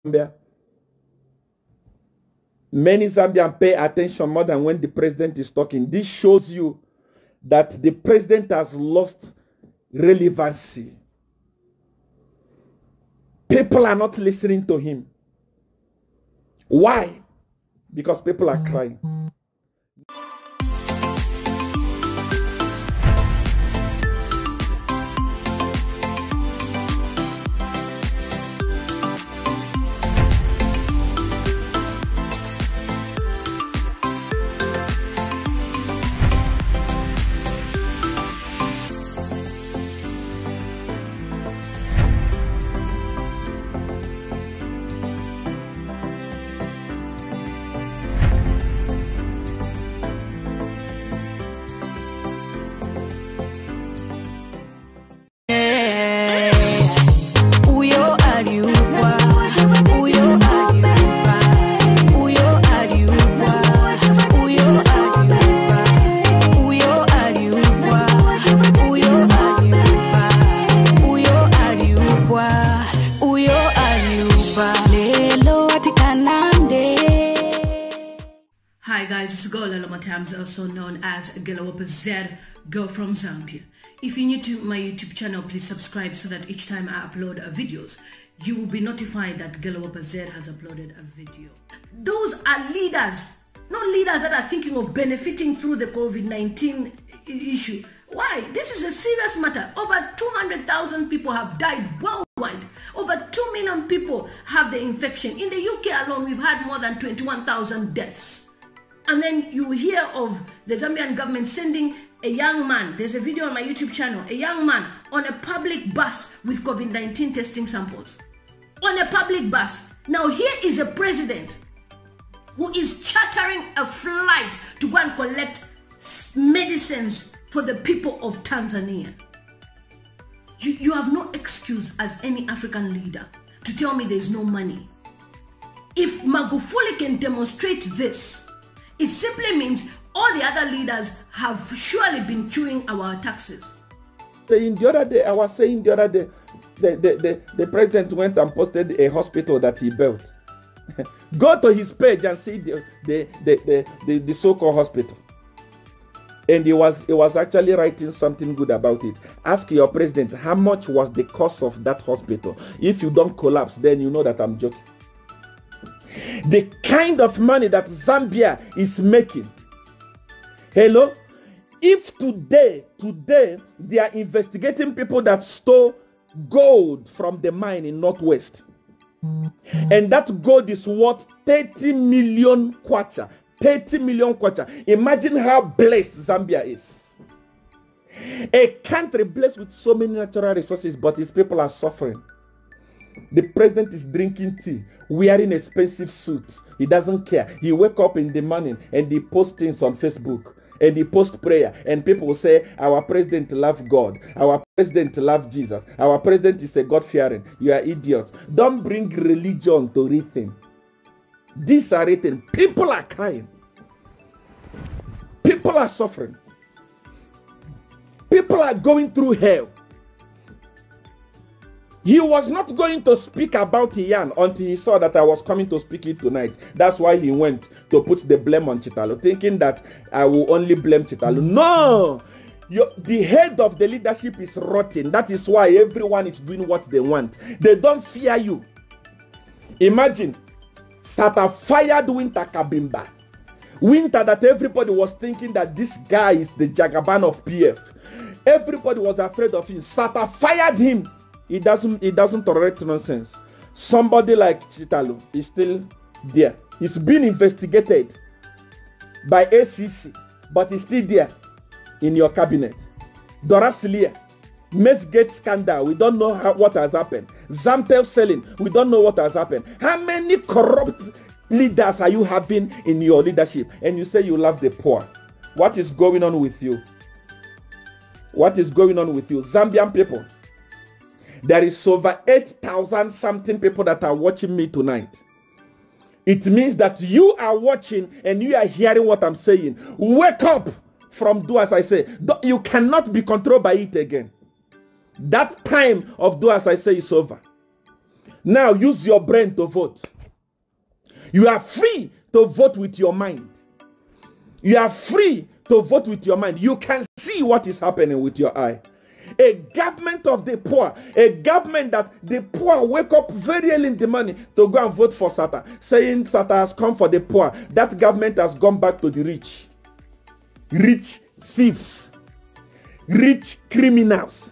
Zambia. Many Zambians pay attention more than when the president is talking. This shows you that the president has lost relevancy. People are not listening to him. Why? Because people are crying. Hi guys, it's Girl Lalamatams, also known as Gelawapa Z, girl from Zambia. If you're new to my YouTube channel, please subscribe so that each time I upload videos, you will be notified that Gelawapa Z has uploaded a video. Those are leaders, not leaders that are thinking of benefiting through the COVID-19 issue. Why? This is a serious matter. Over 200,000 people have died worldwide. Over 2 million people have the infection. In the UK alone, we've had more than 21,000 deaths. And then you hear of the Zambian government sending a young man, there's a video on my YouTube channel, a young man on a public bus with COVID-19 testing samples. On a public bus. Now here is a president who is chartering a flight to go and collect medicines for the people of Tanzania. You have no excuse as any African leader to tell me there's no money. If Magufuli can demonstrate this, it simply means all the other leaders have surely been chewing our taxes. I was saying the other day, the president went and posted a hospital that he built. Go to his page and see the so-called hospital. And he was actually writing something good about it. Ask your president, how much was the cost of that hospital? If you don't collapse, then you know that I'm joking. The kind of money that Zambia is making. Hello? If today they are investigating people that stole gold from the mine in Northwest, and that gold is worth 30 million kwacha. 30 million kwacha. Imagine how blessed Zambia is. A country blessed with so many natural resources, but its people are suffering. The president is drinking tea, wearing expensive suits. He doesn't care. He wake up in the morning and he posts things on Facebook. And he posts prayer. And people will say, our president loves God. Our president loves Jesus. Our president is a God-fearing. You are idiots. Don't bring religion to written. These are written. People are crying. People are suffering. People are going through hell. He was not going to speak about Ian until he saw that I was coming to speak it tonight. That's why he went to put the blame on Chitalo, thinking that I will only blame Chitalo. No! The head of the leadership is rotten. That is why everyone is doing what they want. They don't fear you. Imagine, Sata fired Winter Kabimba. Winter that everybody was thinking that this guy is the Jagaban of PF. Everybody was afraid of him. Sata fired him. He doesn't tolerate nonsense. Somebody like Chitalo is still there. He's been investigated by ACC, but he's still there in your cabinet. Dorasilia, Mesgate scandal, we don't know what has happened. Zamtel selling, we don't know what has happened. How many corrupt leaders are you having in your leadership? And you say you love the poor. What is going on with you? What is going on with you? Zambian people. There is over 8,000 something people that are watching me tonight. It means that you are watching and you are hearing what I'm saying. Wake up from do as I say. You cannot be controlled by it again. That time of do as I say is over. Now use your brain to vote. You are free to vote with your mind. You are free to vote with your mind. You can see what is happening with your eye. A government of the poor, a government that the poor wake up very early in the morning to go and vote for Sata, saying Sata has come for the poor. That government has gone back to the rich. Rich thieves, rich criminals,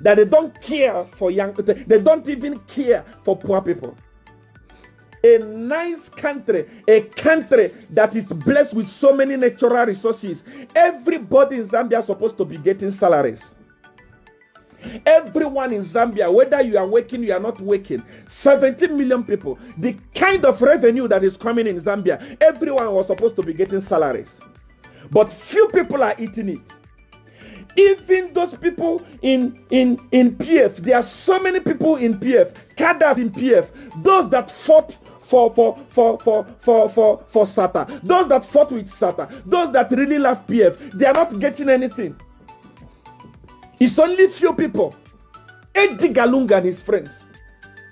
that they don't care for young, they don't even care for poor people. A nice country, a country that is blessed with so many natural resources. Everybody in Zambia is supposed to be getting salaries. Everyone in Zambia, whether you are working, you are not working, 17 million people, the kind of revenue that is coming in Zambia, everyone was supposed to be getting salaries. But few people are eating it. Even those people in PF, there are so many people in PF, cadres in PF, those that fought for SATA, those that fought with SATA, those that really love PF, they are not getting anything. It's only few people. EDGAR Lungu and his friends.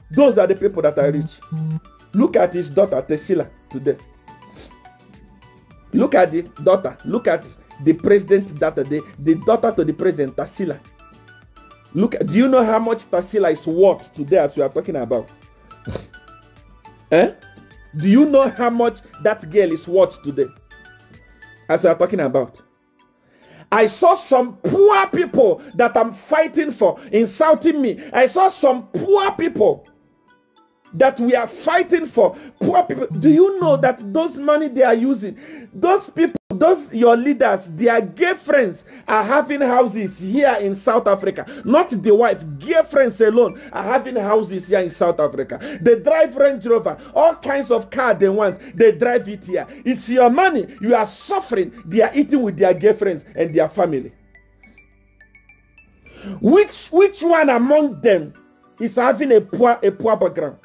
Those are the people that are rich. Look at his daughter, Tesila, today. Look at the daughter. Look at the president daughter, the daughter to the president, Tesila. Look, do you know how much Tesila is worth today as we are talking about? Do you know how much that girl is worth today as we are talking about? I saw some poor people that I'm fighting for insulting me. I saw some poor people that we are fighting for. Poor people. Do you know that those money they are using, those people, those your leaders, their gay friends are having houses here in South Africa. Not the wife, gay friends alone are having houses here in South Africa. They drive Range Rover, all kinds of car they want, they drive it here. It's your money. You are suffering. They are eating with their gay friends and their family. Which one among them is having a poor background?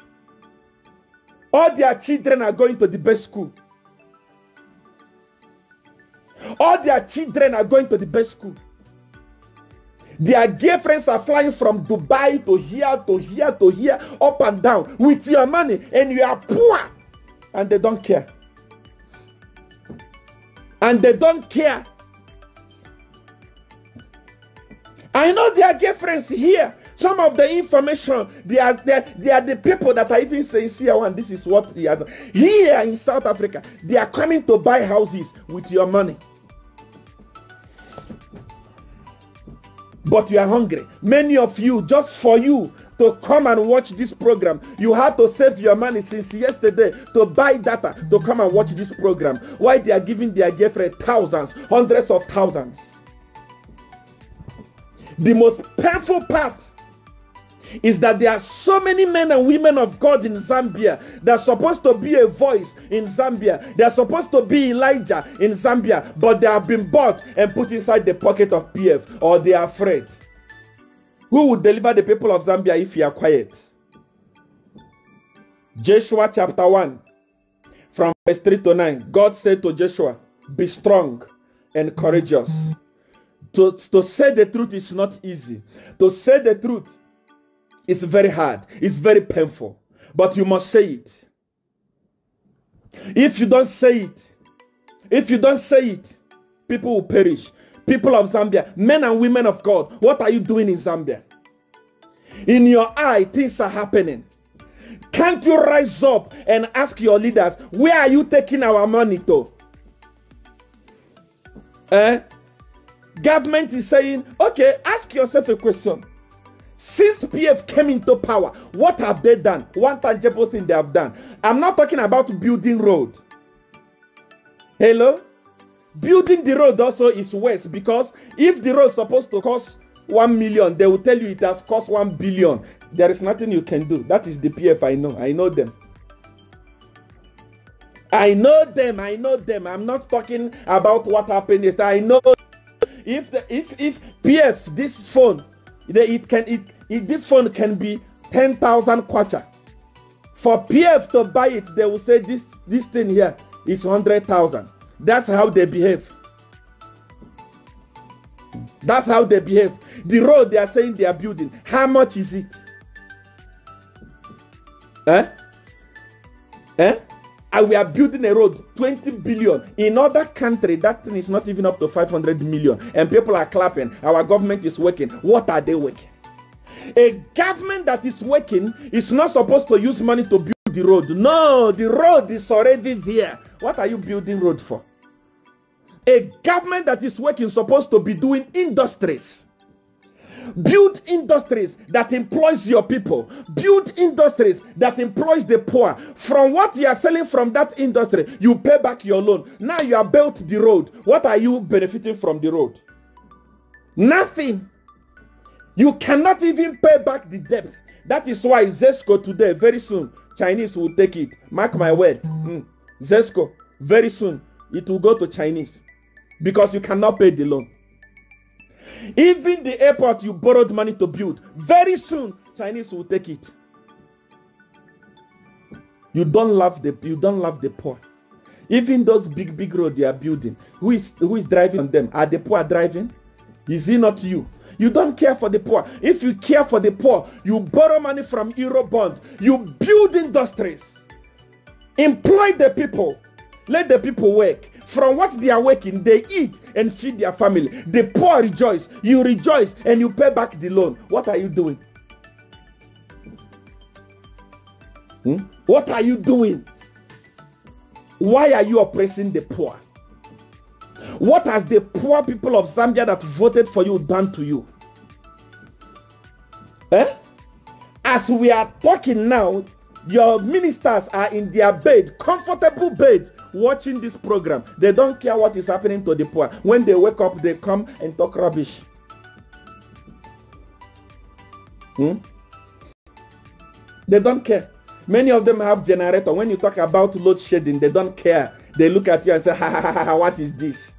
All their children are going to the best school. All their children are going to the best school. Their gay friends are flying from Dubai to here, to here, to here, up and down with your money, and you are poor. And they don't care. And they don't care. I know their gay friends here. Some of the information, they are the people that are even saying, see, this is what he has. Here in South Africa, they are coming to buy houses with your money. But you are hungry. Many of you, just for you to come and watch this program, you had to save your money since yesterday to buy data to come and watch this program. Why they are giving their girlfriend thousands, hundreds of thousands. The most painful part is that there are so many men and women of God in Zambia that are supposed to be a voice in Zambia. They are supposed to be Elijah in Zambia, but they have been bought and put inside the pocket of PF, or they are afraid. Who would deliver the people of Zambia if you are quiet? Joshua chapter 1 from verse 3 to 9. God said to Joshua, be strong and courageous. To say the truth is not easy. To say the truth is very hard. It's very painful. But you must say it. If you don't say it, people will perish. People of Zambia, men and women of God, what are you doing in Zambia? In your eye, things are happening. Can't you rise up and ask your leaders, where are you taking our money to? Government is saying, okay, ask yourself a question. Since PF came into power, what have they done? One tangible thing they have done. I'm not talking about building road. Hello? Building the road also is worse, because if the road is supposed to cost 1 million, they will tell you it has cost 1 billion. There is nothing you can do. That is the PF I know. I know them. I know them. I'm not talking about what happened yesterday. I know if PF, this phone, this phone can be 10,000 kwacha. For PF to buy it, they will say this thing here is 100,000. That's how they behave. That's how they behave. The road they are saying they are building, how much is it? And we are building a road, 20 billion. In other countries, that thing is not even up to 500 million. And people are clapping. Our government is working. What are they working? A government that is working is not supposed to use money to build the road. No, the road is already there. What are you building road for? A government that is working is supposed to be doing industries. Build industries that employs your people. Build industries that employs the poor. From what you are selling from that industry, you pay back your loan. Now you have built the road. What are you benefiting from the road? Nothing. You cannot even pay back the debt. That is why ZESCO today, very soon, Chinese will take it. Mark my word. ZESCO, very soon, it will go to Chinese. Because you cannot pay the loan. Even the airport you borrowed money to build, very soon Chinese will take it. You don't love the poor. Even those big roads they are building, who is driving on them? Are the poor driving? Is it not you? You don't care for the poor. If you care for the poor, you borrow money from Eurobond. You build industries. Employ the people. Let the people work. From what they are working, they eat and feed their family. The poor rejoice. You rejoice and you pay back the loan. What are you doing? What are you doing? Why are you oppressing the poor? What has the poor people of Zambia that voted for you done to you? As we are talking now, your ministers are in their bed, comfortable bed, watching this program. They don't care what is happening to the poor. When they wake up, they come and talk rubbish. They don't care. Many of them have generator. When you talk about load shedding, they don't care. They look at you and say, ha, what is this?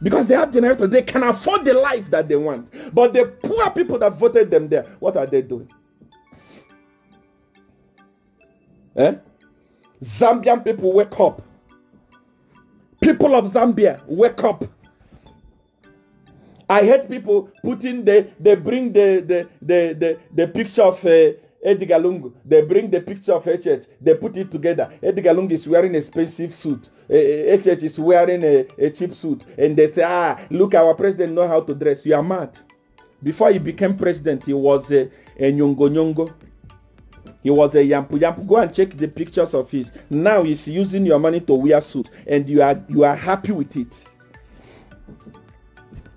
Because they have generator. They can afford the life that they want. But the poor people that voted them there, what are they doing? Zambian people, wake up. People of Zambia, wake up. I hate people putting they bring the picture of EDGAR Lungu. They bring the picture of HH. They put it together. EDGAR Lungu is wearing an expensive suit. HH is wearing a cheap suit. And they say, look, our president know how to dress. You are mad. Before he became president, he was a nyongo. He was a yampu. Go and check the pictures of his. Now he's using your money to wear suit, and you are happy with it.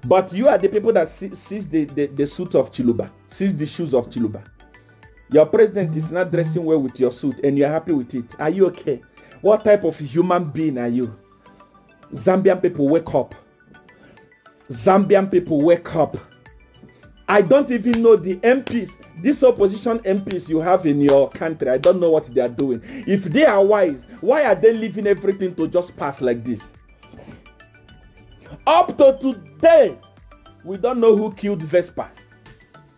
But you are the people that sees the suit of Chiluba, sees the shoes of Chiluba. Your president is not dressing well with your suit, and you are happy with it. Are you okay? What type of human being are you? Zambian people, wake up. Zambian people, wake up. I don't even know the MPs, these opposition MPs you have in your country. I don't know what they are doing. If they are wise, why are they leaving everything to just pass like this? Up to today, we don't know who killed Vespa.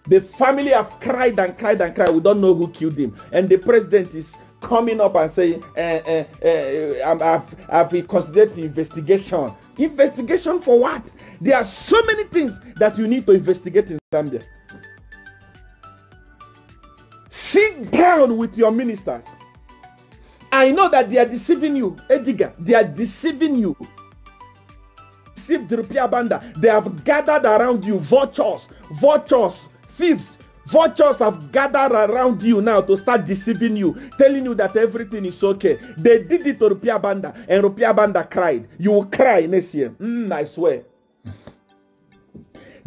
The family have cried and cried and cried. We don't know who killed him. And the president is coming up and saying, I've considered investigation. Investigation for what? There are so many things that you need to investigate in Zambia. Sit down with your ministers. I know that they are deceiving you. EDGAR, they are deceiving you. Deceived the Rupiah Banda. They have gathered around you. Vultures, thieves. Vultures have gathered around you now to start deceiving you, telling you that everything is okay. They did it to Rupiah Banda, and Rupiah Banda cried. You will cry next year. I swear.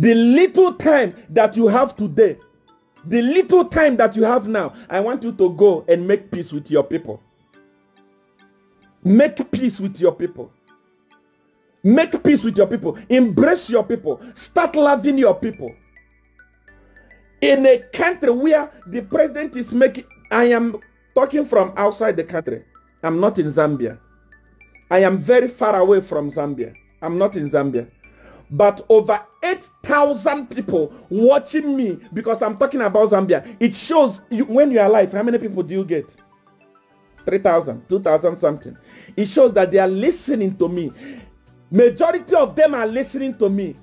The little time that you have today, the little time that you have now, I want you to go and make peace with your people. Make peace with your people. Make peace with your people. Embrace your people. Start loving your people. In a country where the president is making, I am talking from outside the country. I'm not in Zambia. I am very far away from Zambia. I'm not in Zambia. But over 8,000 people watching me because I'm talking about Zambia. It shows you, when you are alive, how many people do you get? 3,000, 2,000 something. It shows that they are listening to me. Majority of them are listening to me.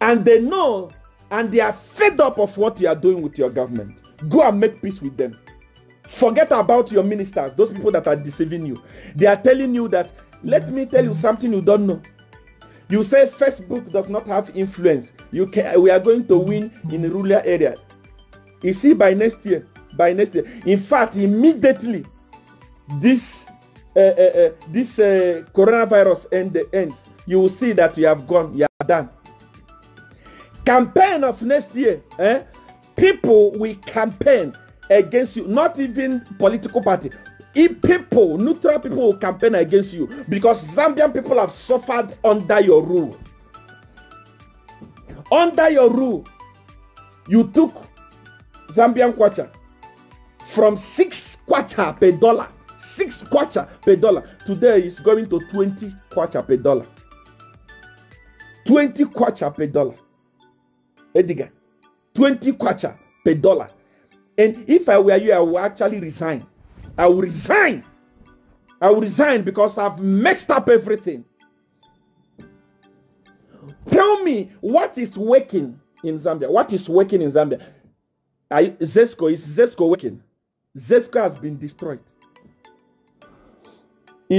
And they know and they are fed up of what you are doing with your government. Go and make peace with them. Forget about your ministers, those people that are deceiving you. They are telling you that, let me tell you something you don't know. You say Facebook does not have influence. We are going to win in the rural area. You see, by next year. In fact, immediately this coronavirus ends, you will see that you have gone, you are done. Campaign of next year, people will campaign against you, not even political party. If people, neutral people will campaign against you because Zambian people have suffered under your rule. Under your rule, you took Zambian kwacha from 6 kwacha per dollar. 6 kwacha per dollar. Today it's going to 20 kwacha per dollar. 20 kwacha per dollar. EDGAR. 20 kwacha per dollar. And if I were you, I would actually resign. I will resign. I will resign because I've messed up everything. Tell me what is working in Zambia. What is working in Zambia? ZESCO, is ZESCO working? ZESCO has been destroyed. Are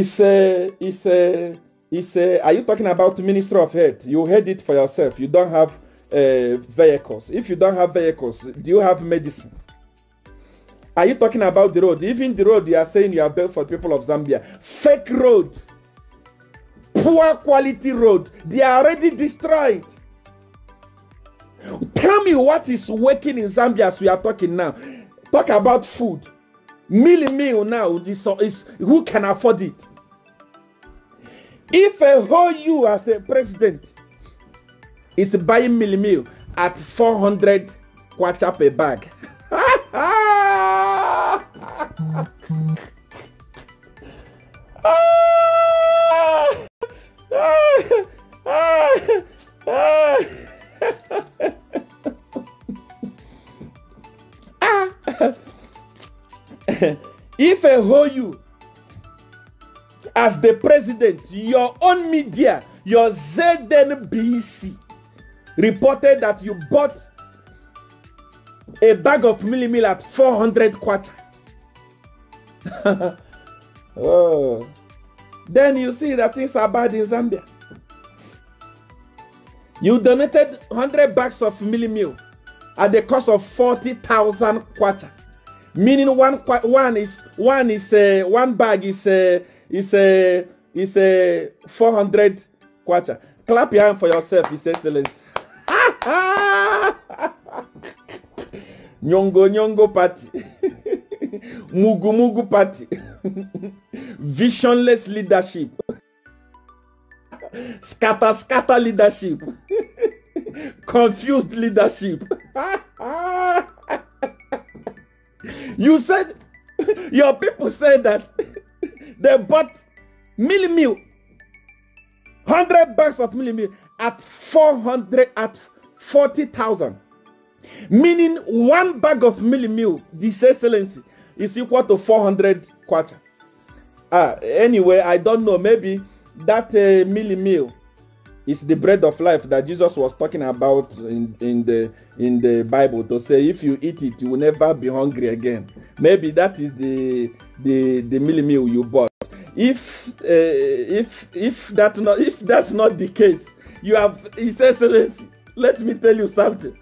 you talking about the Ministry of Health? You heard it for yourself. You don't have vehicles. If you don't have vehicles, do you have medicine? Are you talking about the road? Even the road you are saying you are built for the people of Zambia. Fake road. Poor quality road. They are already destroyed. Tell me what is working in Zambia as we are talking now. Talk about food. Meal now is who can afford it? If a whole you as a president is buying meal at 400 kwacha per bag. If I hold you as the president, your own media, your ZNBC reported that you bought a bag of meal at 400 kwacha. Oh. Then you see that things are bad in Zambia. You donated 100 bags of meal at the cost of 40,000 kwacha. Meaning one bag is 400 kwacha. Clap your hand for yourself, His Excellency. Nyongo party. Mugu party. Visionless leadership. Scatter leadership. Confused leadership. You said, your people said that they bought meal, 100 bags of meal at 40,000. Meaning one bag of meal, His Excellency, is equal to 400 kwacha. Anyway, I don't know, maybe that meal is the bread of life that Jesus was talking about in the Bible, to say if you eat it, you will never be hungry again. Maybe that is the meal you bought. If that's not the case, you have, His Excellency, let me tell you something.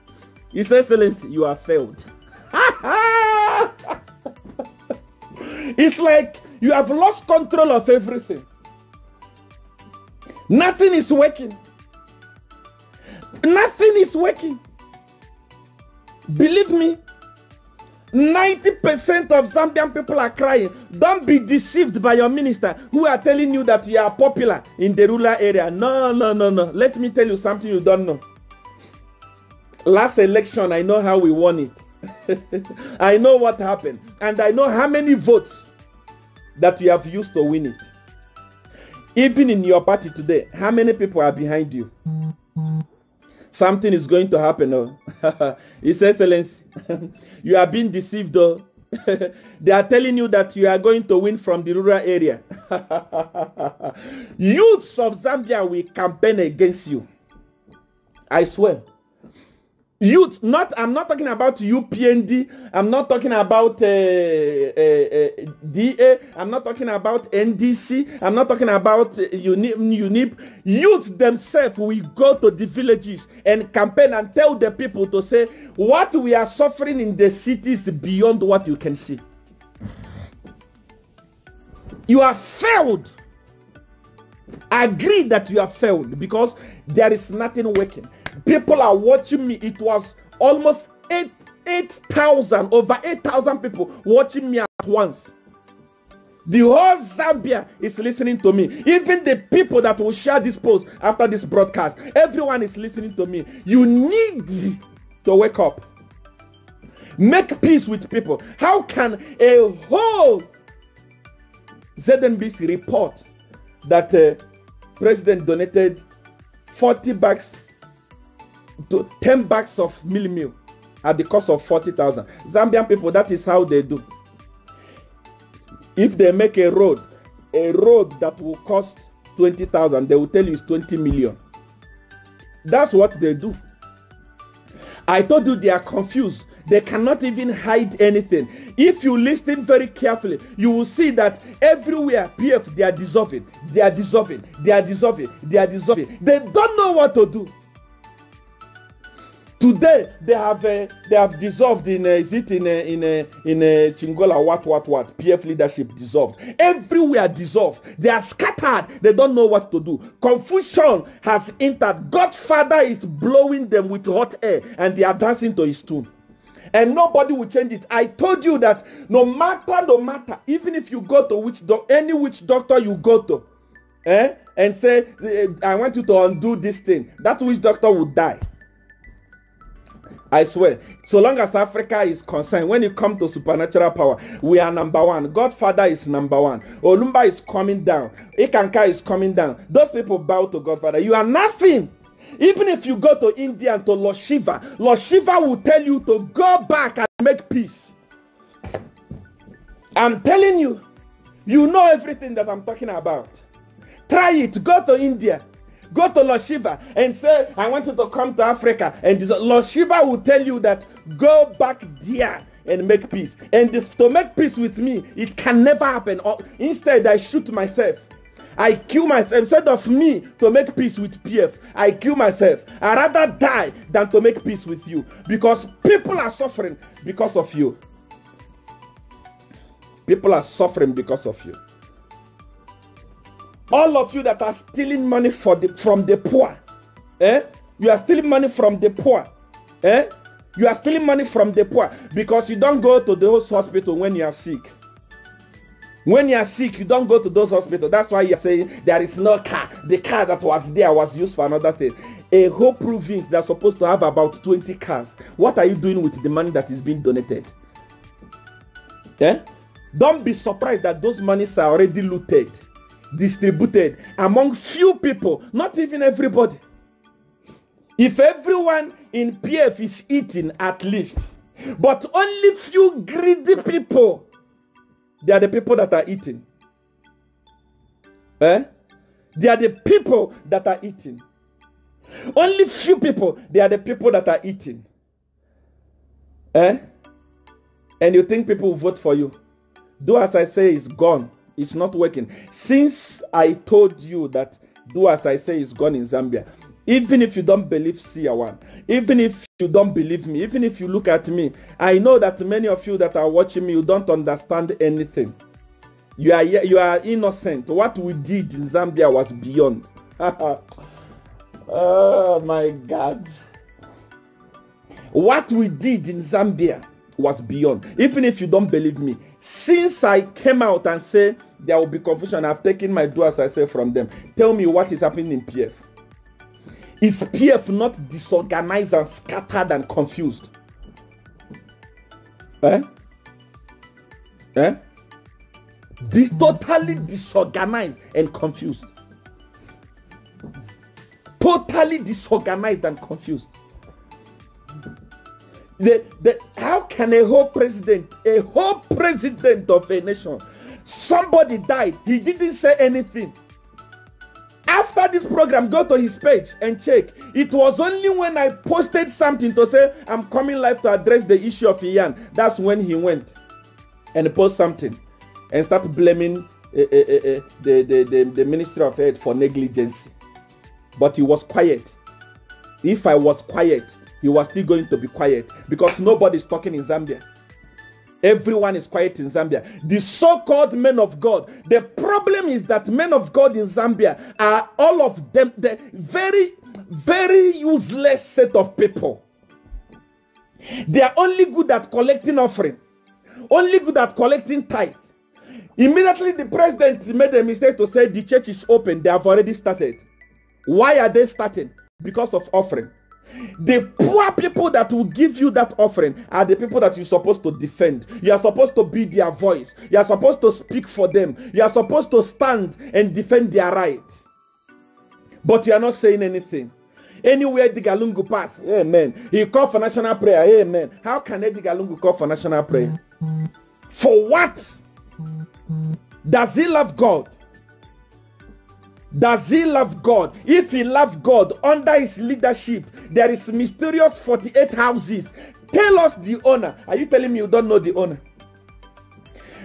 His Excellency, you have failed. It's like you have lost control of everything. Nothing is working. Nothing is working. Believe me, 90% of Zambian people are crying. Don't be deceived by your minister who are telling you that you are popular in the rural area. No. Let me tell you something you don't know. Last election, I know how we won it. I know what happened. And I know how many votes that you have used to win it. Even in your party today, how many people are behind you? Something is going to happen. Oh. His Excellency, you are being deceived. Oh. They are telling you that you are going to win from the rural area. Youths of Zambia will campaign against you. I swear. Youth, I'm not talking about UPND, I'm not talking about DA, I'm not talking about NDC, I'm not talking about UNIP. Youth themselves will go to the villages and campaign and tell the people to say, what we are suffering in the cities beyond what you can see. You have failed. Agree that you have failed because there is nothing working. People are watching me. It was almost 8,000, over 8,000 people watching me at once. The whole Zambia is listening to me. Even the people that will share this post after this broadcast, everyone is listening to me. You need to wake up. Make peace with people. How can a whole ZNBC report that president donated 40 bags to 10 bags of meal at the cost of 40,000? Zambian people, that is how they do. If they make a road that will cost 20,000, they will tell you it's 20 million. That's what they do. I told you they are confused. They cannot even hide anything. If you listen very carefully, you will see that everywhere PF, they are dissolving. They are dissolving. They are dissolving. They are dissolving. They don't know what to do. Today they have dissolved in Chingola what PF leadership dissolved. Everywhere dissolved. They are scattered. They don't know what to do. Confusion has entered. Godfather is blowing them with hot air and they are dancing to his tune. And nobody will change it. I told you that no matter, even if you go to any witch doctor you go to, and say, I want you to undo this thing, that witch doctor will die. I swear, so long as Africa is concerned, when it comes to supernatural power, we are number one. Godfather is number one. Olumba is coming down. Ikanka is coming down. Those people bow to Godfather. You are nothing. Even if you go to India and to Lord Shiva will tell you to go back and make peace. I'm telling you, you know everything that I'm talking about. Try it. Go to India. Go to Lord Shiva and say, I want you to come to Africa. And Lord Shiva will tell you that go back there and make peace. And to make peace with me, it can never happen. Instead, I shoot myself. I kill myself. Instead of me to make peace with PF, I kill myself. I'd rather die than to make peace with you. Because people are suffering because of you. People are suffering because of you. All of you that are stealing money from the poor, you are stealing money from the poor, you are stealing money from the poor because you don't go to those hospitals when you are sick. When you are sick, you don't go to those hospitals. That's why you are saying there is no car. The car that was there was used for another thing. A whole province that's supposed to have about 20 cars. What are you doing with the money that is being donated? Don't be surprised that those monies are already looted, distributed among few people, not even everybody. If everyone in PF is eating at least, but only few greedy people, they are the people that are eating. They are the people that are eating. Only few people, they are the people that are eating. And you think people will vote for you. Do as I say is gone. It's not working. Since I told you that do as I say is gone in Zambia, even if you don't believe SEER 1, even if you don't believe me, even if you look at me, I know that many of you that are watching me, you don't understand anything. You are innocent. What we did in Zambia was beyond. Oh my God. What we did in Zambia was beyond. Even if you don't believe me, since I came out and said there will be confusion, I've taken my do as I say from them. Tell me what is happening in PF. Is PF not disorganized and scattered and confused? Totally disorganized and confused. Totally disorganized and confused. How can a whole president of a nation, somebody died, he didn't say anything. After this program, go to his page and check. It was only when I posted something to say I'm coming live to address the issue of Iyan. That's when he went and post something and start blaming the Ministry of Health for negligence. But he was quiet. If I was quiet, he was still going to be quiet because nobody's talking in Zambia. Everyone is quiet in Zambia. The so-called men of God. The problem is that men of God in Zambia are all of them the very, very useless set of people. They are only good at collecting offering. Only good at collecting tithe. Immediately the president made a mistake to say the church is open. They have already started. Why are they starting? Because of offering. The poor people that will give you that offering are the people that you're supposed to defend. You are supposed to be their voice. You are supposed to speak for them. You are supposed to stand and defend their rights. But you are not saying anything. Anywhere Edgar Lungu pass, amen. He called for national prayer, amen. How can Edgar Lungu call for national prayer? For what? Does he love God? Does he love God? If he loves God, under his leadership, there is mysterious 48 houses. Tell us the owner. Are you telling me you don't know the owner?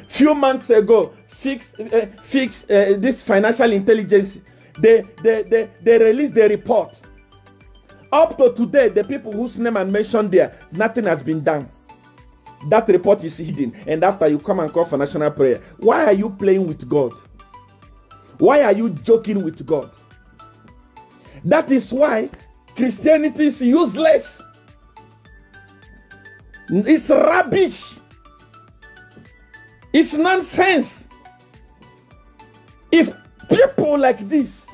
Few months ago, fix this financial intelligence. They released the report. Up to today, the people whose name I mentioned there, nothing has been done. That report is hidden. And after you come and call for national prayer, why are you playing with God? Why are you joking with God? That is why Christianity is useless. It's rubbish. It's nonsense. If people like this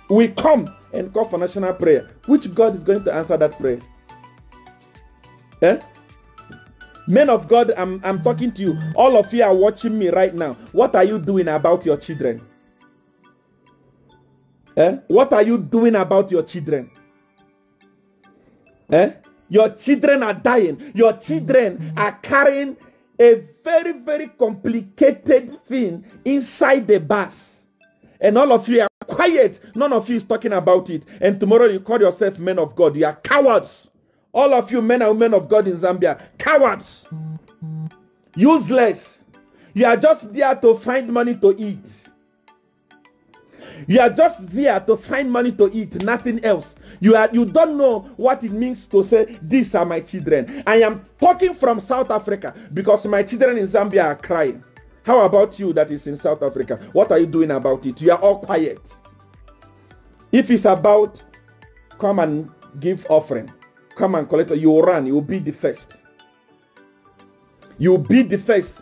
will come and call for national prayer, which God is going to answer that prayer? Eh? Men of God, I'm talking to you. All of you are watching me right now. What are you doing about your children? Eh? What are you doing about your children? Eh? Your children are dying. Your children are carrying a very, very complicated thing inside the bus. And all of you are quiet. None of you is talking about it. And tomorrow you call yourself men of God. You are cowards. All of you men and women of God in Zambia, cowards. Useless. You are just there to find money to eat. You are just there to find money to eat, nothing else. You don't know what it means to say, these are my children. I am talking from South Africa because my children in Zambia are crying. How about you that is in South Africa? What are you doing about it? You are all quiet. If it's about come and give offering, come and collect, you will run, you will be the first. You will be the first.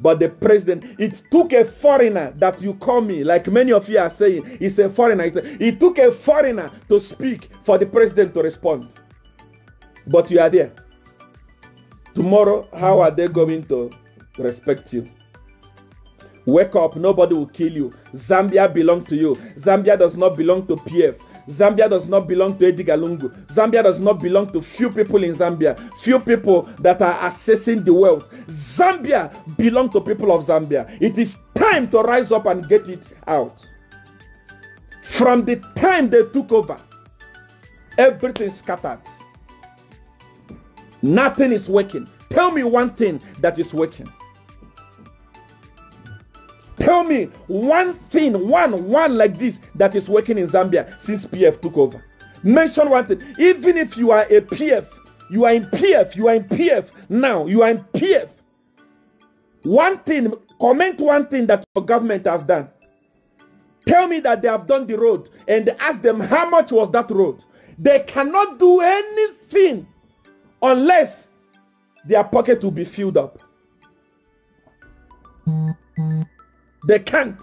But the president, it took a foreigner that you call me, like many of you are saying, it's a foreigner. It took a foreigner to speak for the president to respond. But you are there. Tomorrow, how are they going to respect you? Wake up, nobody will kill you. Zambia belongs to you. Zambia does not belong to PF. Zambia does not belong to Edgar Lungu. Zambia does not belong to few people in Zambia. Few people that are accessing the wealth. Zambia belongs to people of Zambia. It is time to rise up and get it out. From the time they took over, everything scattered. Nothing is working. Tell me one thing that is working. Tell me one thing, one like this that is working in Zambia since PF took over. Mention one thing. Even if you are a PF, you are in PF now, you are in PF. One thing, comment one thing that your government has done. Tell me that they have done the road and ask them how much was that road. They cannot do anything unless their pocket will be filled up. They can't.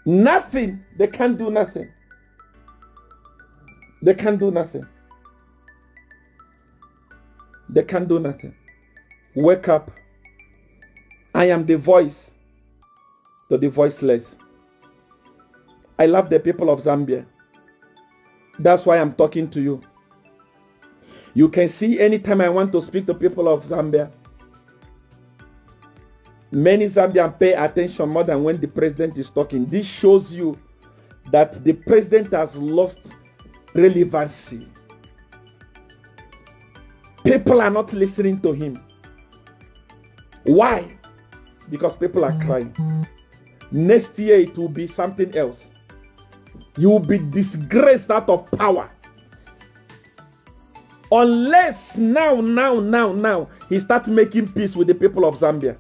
Nothing. They can't do nothing. They can't do nothing. They can't do nothing. Wake up. I am the voice to the voiceless. I love the people of Zambia. That's why I'm talking to you. You can see anytime I want to speak to people of Zambia, Many Zambians pay attention more than when the president is talking. This shows you that the president has lost relevancy. People are not listening to him. Why? Because people are crying. Next year it will be something else. You will be disgraced out of power. Unless now, he starts making peace with the people of Zambia.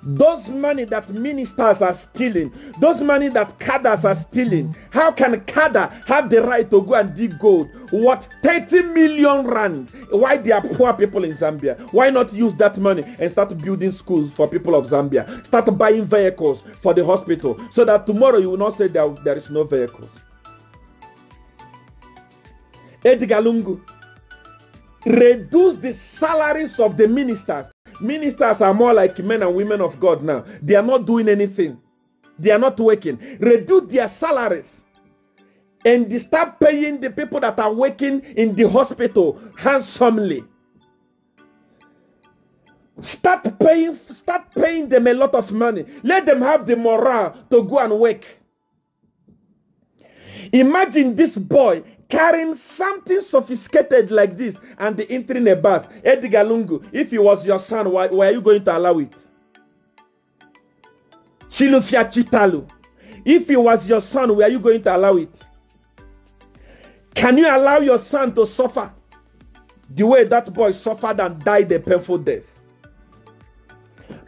Those money that ministers are stealing, those money that cadres are stealing, how can cadre have the right to go and dig gold? What, 30 million rand? Why they are poor people in Zambia? Why not use that money and start building schools for people of Zambia? Start buying vehicles for the hospital so that tomorrow you will not say that there is no vehicles. EDGAR Lungu, reduce the salaries of the ministers. Ministers are more like men and women of God now. They are not doing anything. They are not working. Reduce their salaries. And they start paying the people that are working in the hospital handsomely. Start paying them a lot of money. Let them have the morale to go and work. Imagine this boy carrying something sophisticated like this and entering a bus. EDGAR Lungu, if he was your son, why are you going to allow it? Chilufia Chitalu, if he was your son, why are you going to allow it? Can you allow your son to suffer the way that boy suffered and died a painful death?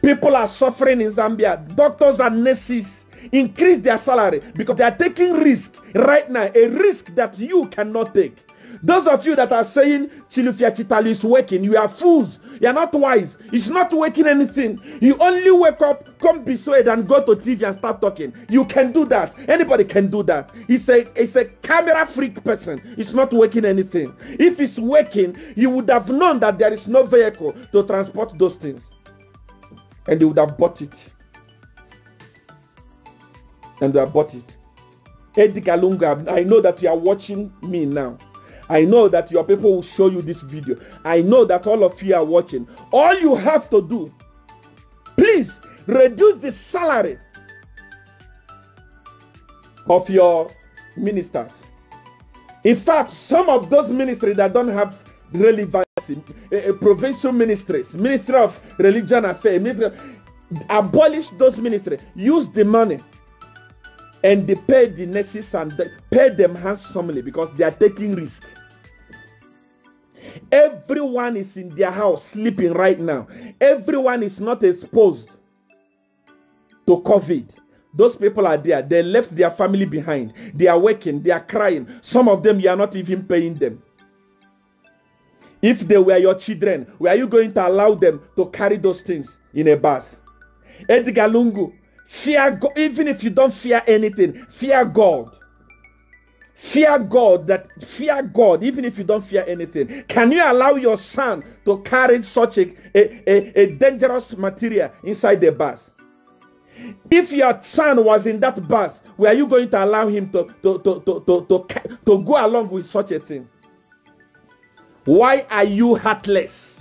People are suffering in Zambia. Doctors and nurses increase their salary because they are taking risk right now, a risk that you cannot take. Those of you that are saying Chilufia Chitalu is working, you are fools. You are not wise. It's not working anything. You only wake up, come be swayed and go to TV and start talking. You can do that. Anybody can do that. It's a camera freak person. It's not working anything. If it's working, you would have known that there is no vehicle to transport those things. And you would have bought it. And we have bought it. EDGAR Lungu, I know that you are watching me now. I know that your people will show you this video. I know that all of you are watching. All you have to do, please reduce the salary of your ministers. In fact, some of those ministries that don't have relevancy, provincial ministries, Ministry of Religion Affairs, abolish those ministries. Use the money. And they pay the nurses and pay them handsomely because they are taking risk. Everyone is in their house sleeping right now. Everyone is not exposed to COVID. Those people are there. They left their family behind. They are working. They are crying. Some of them, you are not even paying them. If they were your children, were you going to allow them to carry those things in a bus? EDGAR Lungu, fear God. Even if you don't fear anything, fear God. Fear God, fear God, even if you don't fear anything. Can you allow your son to carry such a dangerous material inside the bus? If your son was in that bus, were you going to allow him to go along with such a thing? Why are you heartless?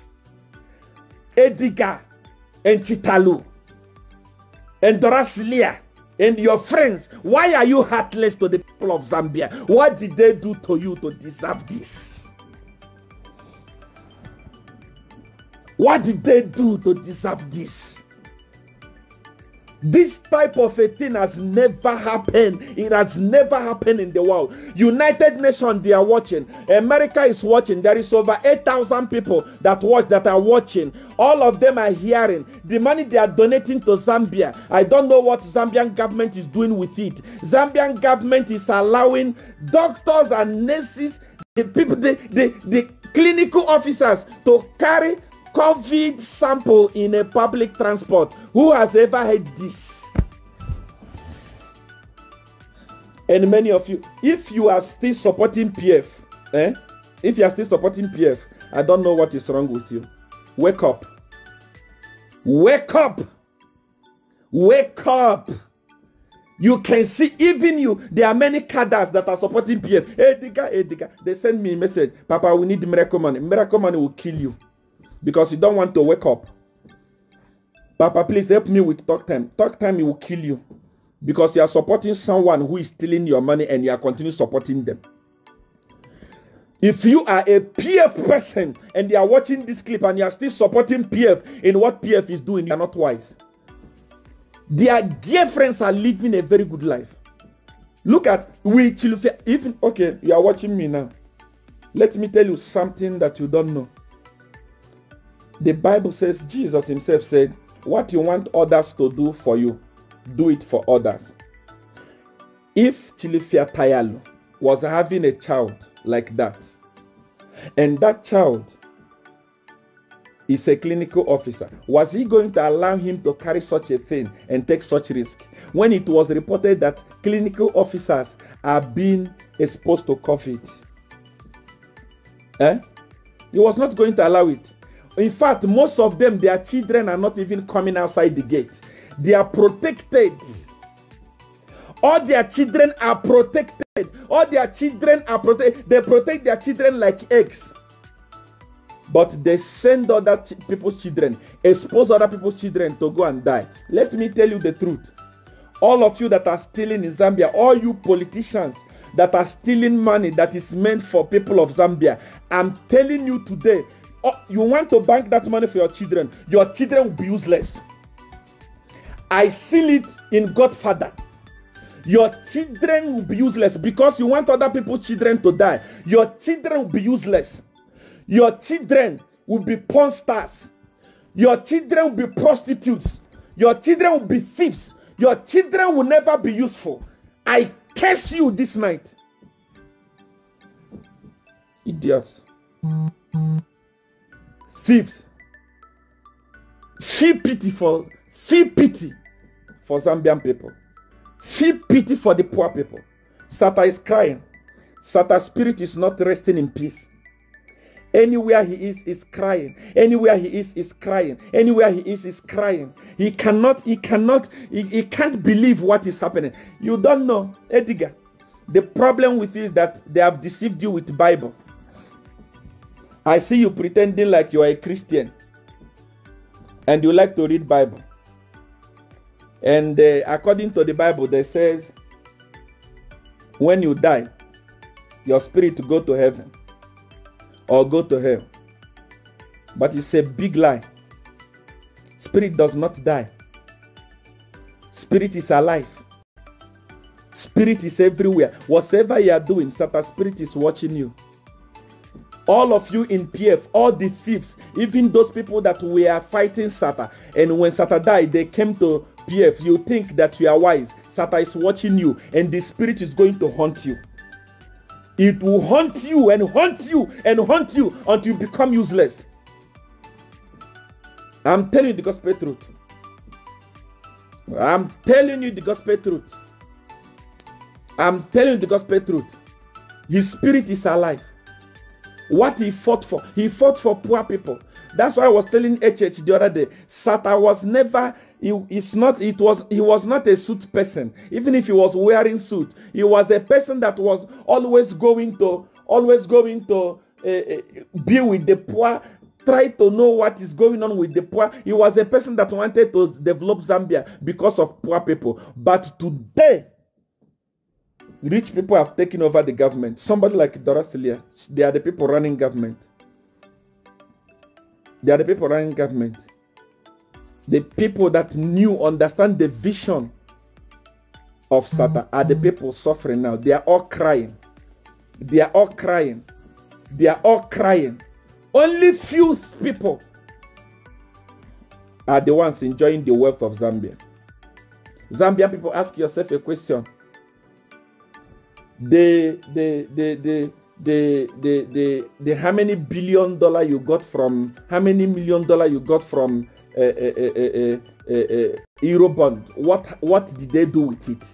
EDGAR and Chitalu and Doraslia and your friends, why are you heartless to the people of Zambia? What did they do to you to deserve this? What did they do to deserve this? This type of a thing has never happened. It has never happened in the world. United Nations, they are watching. America is watching. There is over 8,000 people that are watching. All of them are hearing. The money they are donating to Zambia, I don't know what Zambian government is doing with it. Zambian government is allowing doctors and nurses, the people, the clinical officers to carry COVID sample in a public transport. Who has ever heard this? And many of you, if you are still supporting PF, if you are still supporting PF, I don't know what is wrong with you. Wake up. Wake up. Wake up. You can see, even you, there are many cadres that are supporting PF. EDGAR, they send me a message. Papa, we need miracle money. Miracle money will kill you. Because you don't want to wake up. Papa, please help me with talk time. Talk time will kill you because you are supporting someone who is stealing your money and you are continuing supporting them. If you are a PF person and they are watching this clip and you are still supporting PF in what PF is doing, you are not wise. Their dear friends are living a very good life. Look at even okay, you are watching me now. Let me tell you something that you don't know. The Bible says, Jesus himself said, what you want others to do for you, do it for others. If Chilifia Tayalo was having a child like that, and that child is a clinical officer, was he going to allow him to carry such a thing and take such risk when it was reported that clinical officers are being exposed to COVID? He was not going to allow it. In fact, most of them, their children are not even coming outside the gate. They are protected. All their children are protected. All their children are protected. They protect their children like eggs. But they send other people's children, expose other people's children to go and die. Let me tell you the truth. All of you that are stealing in Zambia, all you politicians that are stealing money that is meant for people of Zambia, I'm telling you today, you want to bank that money for your children will be useless. I seal it in Godfather. Your children will be useless because you want other people's children to die. Your children will be useless. Your children will be porn stars. Your children will be prostitutes. Your children will be thieves. Your children will never be useful. I curse you this night. Idiots. Thieves. Feel pity for Zambian people. Feel pity for the poor people. Sata is crying. Sata's spirit is not resting in peace. Anywhere he is crying. Anywhere he is crying. Anywhere he is crying. He can't believe what is happening. You don't know, Edgar. The problem with you is that they have deceived you with the Bible. I see you pretending like you are a Christian and you like to read Bible. And according to the Bible, they says when you die, your spirit go to heaven or go to hell. But it's a big lie. Spirit does not die. Spirit is alive. Spirit is everywhere. Whatever you are doing, Satan spirit is watching you. All of you in PF, all the thieves, even those people that were fighting Satan, and when Satan died, they came to PF. You think that you are wise. Satan is watching you, and the spirit is going to haunt you. It will haunt you and haunt you and haunt you until you become useless. I'm telling you the gospel truth. I'm telling you the gospel truth. I'm telling you the gospel truth. His spirit is alive. What he fought for poor people. That's why I was telling HH the other day, Satan was never, he was not a suit person. Even if he was wearing suit, he was a person that was always going to be with the poor, try to know what is going on with the poor. He was a person that wanted to develop Zambia because of poor people. But today, rich people have taken over the government. Somebody like Dorasilia, they are the people running government. They are the people running government. The people that understand the vision of Satan are the people suffering now. They are all crying. They are all crying. They are all crying. Only few people are the ones enjoying the wealth of Zambia. Zambian people, ask yourself a question. The how many $1 billion you got from, how many $1 million you got from Eurobond? What did they do with it?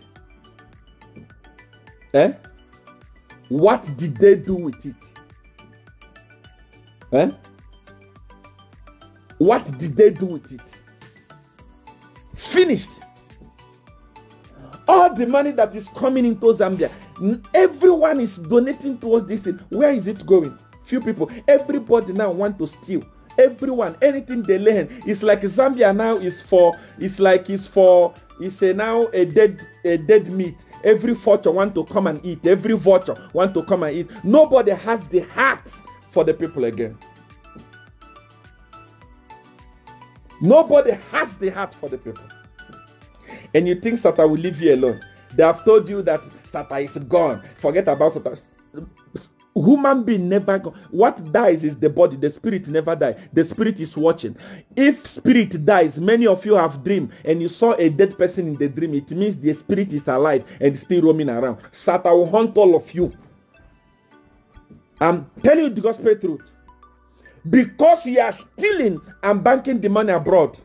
What did they do with it? What did they do with it? Finished. All the money that is coming into Zambia, everyone is donating towards this thing. Where is it going? Few people. Everybody now want to steal. Everyone, anything they learn. It's like Zambia now is for, it's now a dead meat. Every vulture want to come and eat. Every vulture want to come and eat. Nobody has the heart for the people again. Nobody has the heart for the people. And you think Satan will leave you alone. They have told you that Satan is gone. Forget about Satan. Human being never gone. What dies is the body. The spirit never dies. The spirit is watching. If spirit dies, many of you have dreamed and you saw a dead person in the dream. It means the spirit is alive and still roaming around. Satan will hunt all of you. I'm telling you the gospel truth. Because you are stealing and banking the money abroad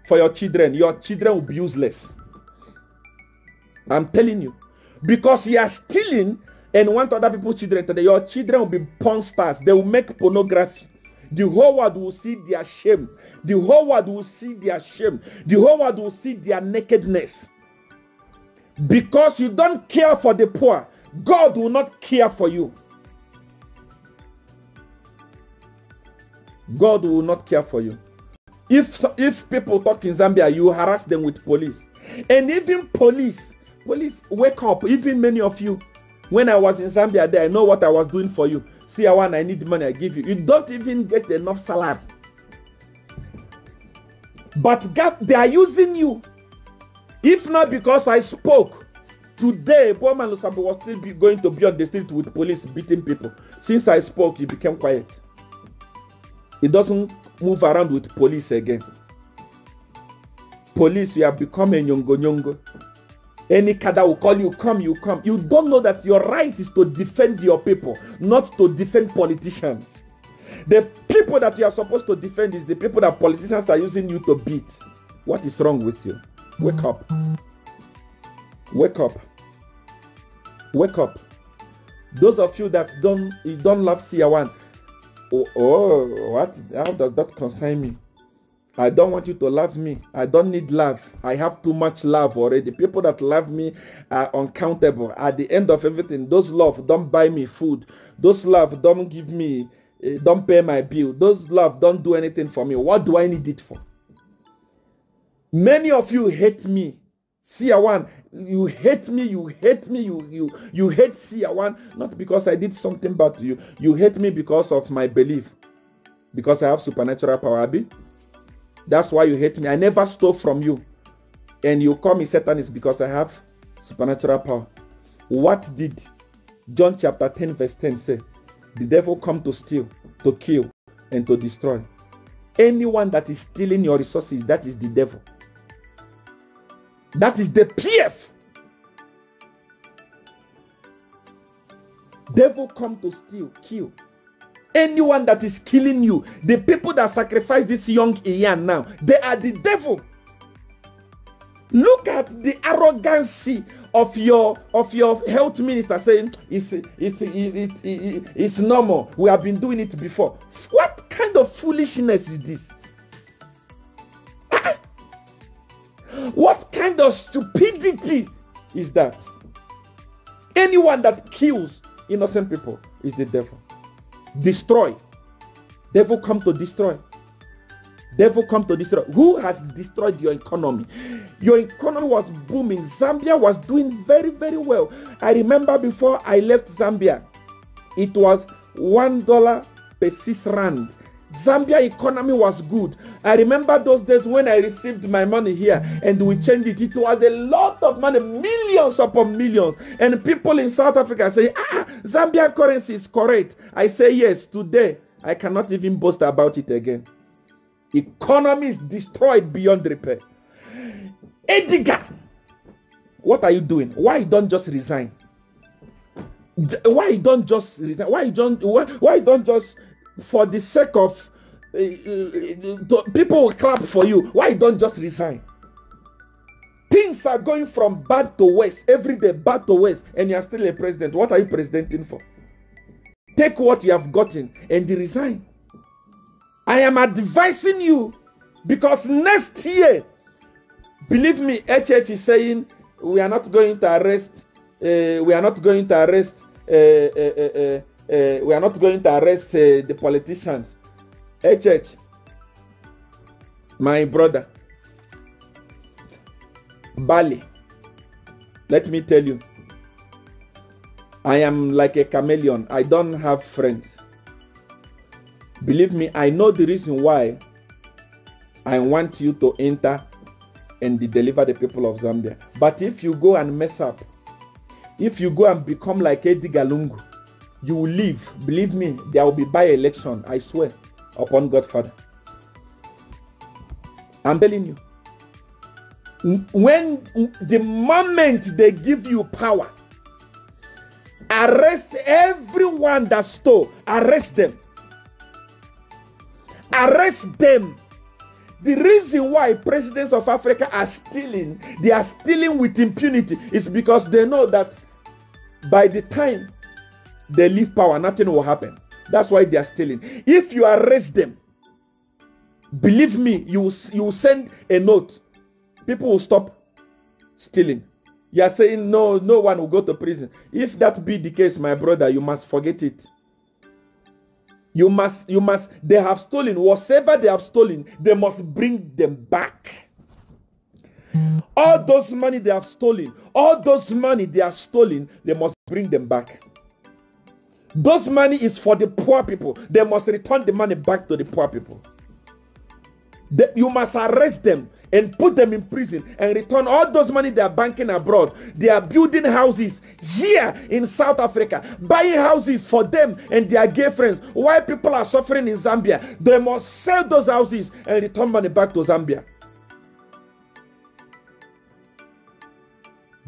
for your children will be useless. I'm telling you. Because you are stealing and want other people's children today, your children will be porn stars. They will make pornography. The whole world will see their shame. The whole world will see their shame. The whole world will see their nakedness. Because you don't care for the poor, God will not care for you. God will not care for you. If people talk in Zambia, you harass them with police. And even police, wake up. Even many of you, when I was in Zambia there, I know what I was doing for you. See, I need money, I give you. You don't even get enough salary. But God, they are using you. If not because I spoke, today, Bowman Lusambo was still going to be on the street with police beating people. Since I spoke, he became quiet. He doesn't move around with police again. Police, you have become a nyongo. Any kada will call you, come, you come. You don't know that your right is to defend your people, not to defend politicians. The people that you are supposed to defend is the people that politicians are using you to beat. What is wrong with you? Wake up. Wake up. Wake up. Those of you that don't love CR1, what? How does that concern me? I don't want you to love me. I don't need love. I have too much love already. People that love me are uncountable. At the end of everything, those love don't buy me food. Those love don't give me, don't pay my bill. Those love don't do anything for me. What do I need it for? Many of you hate me. CR1, you hate me, you hate CR1, not because I did something bad to you. You hate me because of my belief. Because I have supernatural power, Abi. That's why you hate me. I never stole from you. And you call me Satanist because I have supernatural power. What did John chapter 10 verse 10 say? The devil come to steal, to kill, and to destroy. Anyone that is stealing your resources, that is the devil. That is the PF. Devil come to steal, kill. Anyone that is killing you, the people that sacrifice this young Ian now, they are the devil. Look at the arrogancy of your health minister saying it's normal. We have been doing it before. What kind of foolishness is this? What kind of stupidity is that? Anyone that kills innocent people is the devil. Destroy. Devil come to destroy. Devil come to destroy. Who has destroyed your economy? Your economy was booming. Zambia was doing very, very well. I remember before I left Zambia, it was $1 per 6 rand. Zambia economy was good. I remember those days when I received my money here and we changed it. It was a lot of money, millions upon millions. And people in South Africa say, Zambia currency is correct. I say yes. Today, I cannot even boast about it again. Economy is destroyed beyond repair. EDGAR, what are you doing? Why you don't just resign? Why you don't just resign? Why you don't just, for the sake of people will clap for you, why you don't just resign? Things are going from bad to worse every day, bad to worse, and you are still a president. What are you presidenting for? Take what you have gotten and resign. I am advising you because next year, believe me, HH is saying we are not going to arrest. We are not going to arrest the politicians. church, my brother, Bali, let me tell you, I am like a chameleon. I don't have friends. Believe me, I know the reason why I want you to enter and deliver the people of Zambia. But if you go and mess up, if you go and become like EDGAR Lungu, you will leave. Believe me, there will be by-election, I swear, upon Godfather. I'm telling you. When the moment they give you power, arrest everyone that stole. Arrest them. Arrest them. The reason why presidents of Africa are stealing, they are stealing with impunity, is because they know that by the time they leave power, nothing will happen. That's why they are stealing. If you arrest them, believe me, you will send a note. People will stop stealing. You are saying no one will go to prison. If that be the case, my brother, you must forget it. You must, they have stolen. Whatever they have stolen, they must bring them back. All those money they have stolen, they must bring them back. Those money is for the poor people. They must return the money back to the poor people. You must arrest them and put them in prison and return all those money they are banking abroad. They are building houses here in South Africa, buying houses for them and their gay friends. While people are suffering in Zambia, they must sell those houses and return money back to Zambia.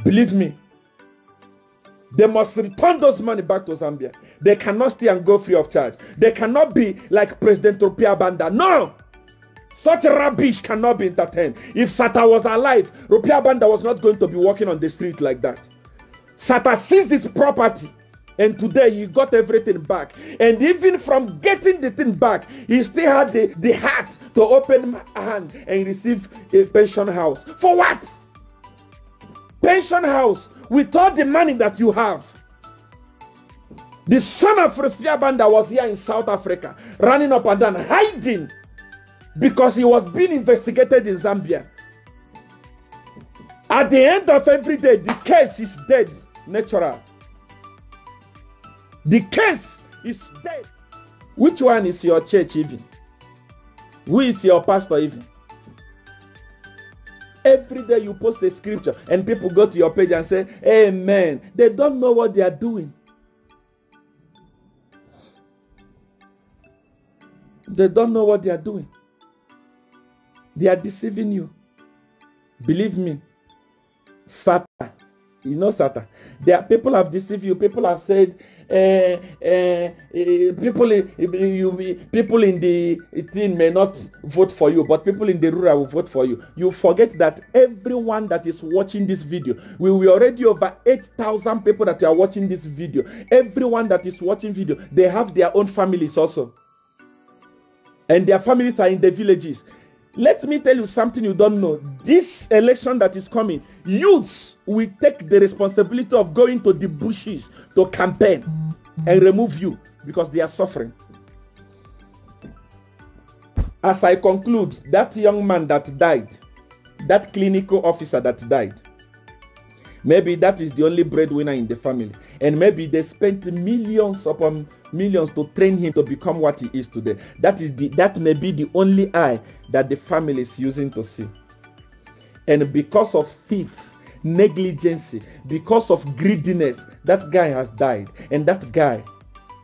Believe me, they must return those money back to Zambia. They cannot stay and go free of charge. They cannot be like President Rupia Banda. No! Such rubbish cannot be entertained. If Sata was alive, Rupia Banda was not going to be walking on the street like that. Sata seized his property, and today he got everything back. And even from getting the thing back, he still had the heart to open hand and receive a pension house. For what? Pension house with all the money that you have. The son of Rupia Banda was here in South Africa, running up and down, hiding, because he was being investigated in Zambia. At the end of every day, the case is dead, natural. The case is dead. Which one is your church even? Who is your pastor even? Every day you post a scripture and people go to your page and say, amen. They don't know what they are doing. They don't know what they are doing. They are deceiving you. Believe me. Satan. You know Satan. People have deceived you. People have said, people in the thing may not vote for you, but people in the rural will vote for you. You forget that everyone that is watching this video, we were already over 8,000 people that are watching this video. Everyone that is watching video, they have their own families also. And their families are in the villages. Let me tell you something you don't know. This election that is coming, youths will take the responsibility of going to the bushes to campaign and remove you because they are suffering. As I conclude, that young man that died, that clinical officer that died, maybe that is the only breadwinner in the family. And maybe they spent millions upon millions to train him to become what he is today. That may be the only eye that the family is using to see. And because of thief, negligence, because of greediness, that guy has died. And that guy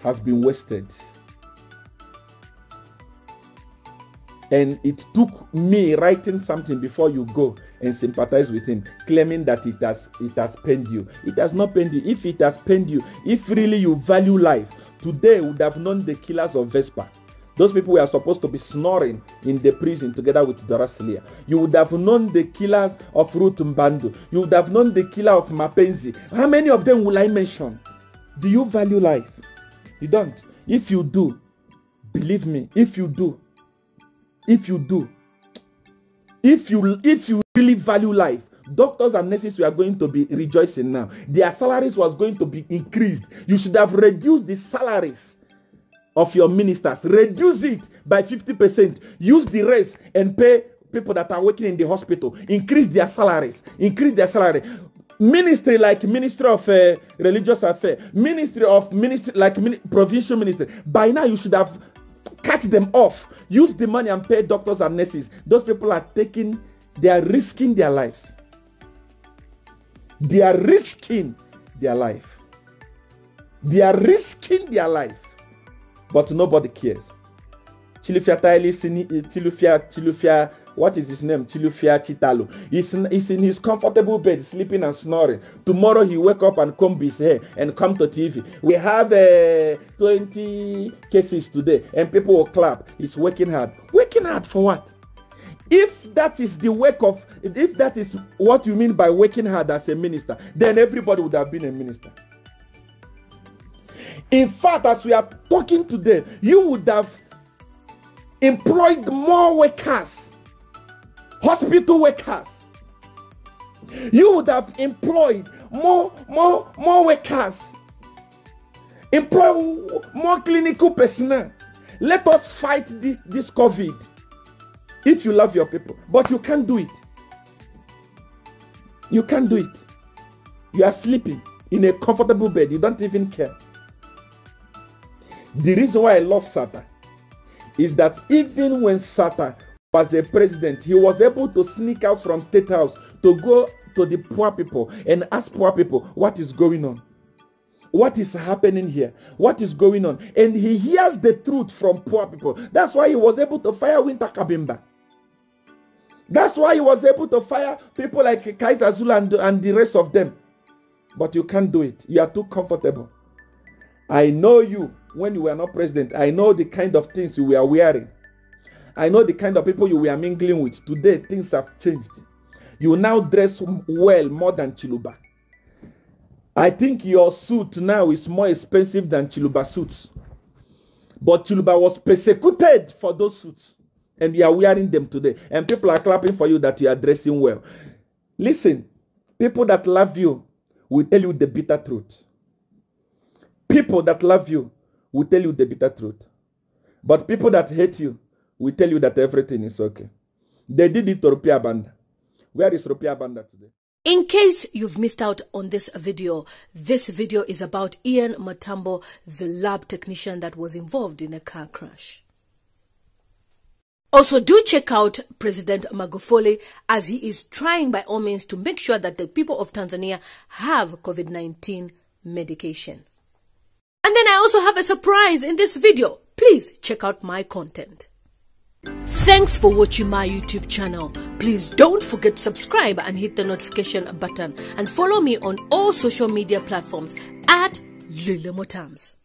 has been wasted. And it took me writing something before you go and sympathize with him, claiming that it has pained you. It has not pained you. If it has pained you, if really you value life, today you would have known the killers of Vespa. Those people were supposed to be snoring in the prison together with Dorasilia. You would have known the killers of Ruth Mbandu. You would have known the killer of Mapenzi. How many of them will I mention? Do you value life? You don't. If you do, believe me, if you really value life, doctors and nurses were going to be rejoicing now. Their salaries was going to be increased. You should have reduced the salaries of your ministers. Reduce it by 50%. Use the rest and pay people that are working in the hospital. Increase their salaries. Increase their salary. Ministry like Ministry of Religious Affairs, Provincial Ministry. By now you should have cut them off. Use the money and pay doctors and nurses. Those people are risking their lives. They are risking their life. They are risking their life. But nobody cares. Chilufia, what is his name? Chilufia Chitalo. He's in his comfortable bed, sleeping and snoring. Tomorrow he wake up and comb his hair and come to TV. We have 20 cases today and people will clap. He's working hard. Working hard for what? If that is if that is what you mean by working hard as a minister, then everybody would have been a minister. In fact, as we are talking today, you would have employed more workers, hospital workers. You would have employed more workers, employ more clinical personnel. Let us fight this COVID if you love your people. But you can't do it. You can't do it. You are sleeping in a comfortable bed. You don't even care. The reason why I love Sata is that even when Sata was a president, he was able to sneak out from State House to go to the poor people and ask poor people what is going on. What is happening here? What is going on? And he hears the truth from poor people. That's why he was able to fire Winter Kabimba. That's why he was able to fire people like Kaiser Zulu and the rest of them. But you can't do it. You are too comfortable. I know you when you were not president. I know the kind of things you were wearing. I know the kind of people you were mingling with. Today, things have changed. You now dress well more than Chiluba. I think your suit now is more expensive than Chiluba suits. But Chiluba was persecuted for those suits. And you are wearing them today. And people are clapping for you that you are dressing well. Listen, people that love you will tell you the bitter truth. People that love you will tell you the bitter truth. But people that hate you will tell you that everything is okay. They did it to Rupia Banda. Where is Rupia Banda today? In case you've missed out on this video is about Ian Matambo, the lab technician that was involved in a car crash. Also, do check out President Magufuli as he is trying by all means to make sure that the people of Tanzania have COVID-19 medication. And then I also have a surprise in this video. Please check out my content. Thanks for watching my YouTube channel. Please don't forget to subscribe and hit the notification button and follow me on all social media platforms at LUNGU360p.